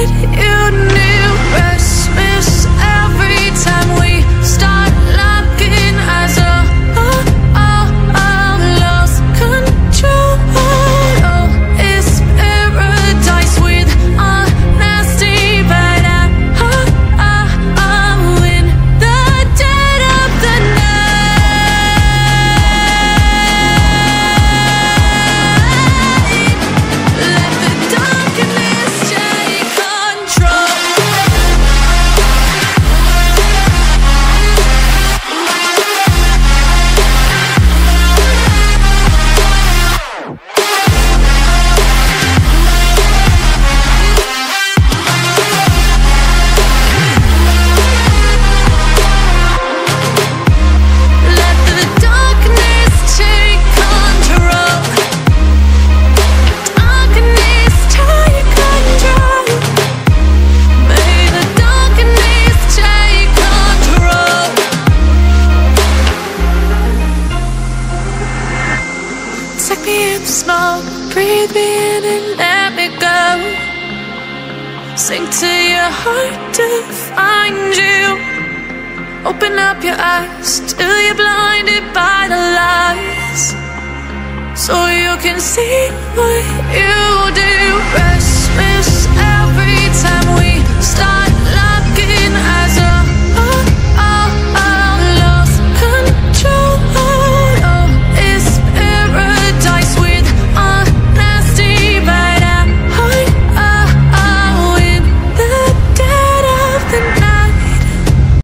what you knew. Restless every time we start looking as a lost control. Oh, it's paradise with honesty, but I'm in the dead of the night. Let the darkness take control. Let the darkness take control. Darkness take control. May the darkness take control. Take me in the smoke, breathe me in and let me go. Sink to your heart to find you. Open up your eyes till you're blinded by the lies, so you can see what you do. Rest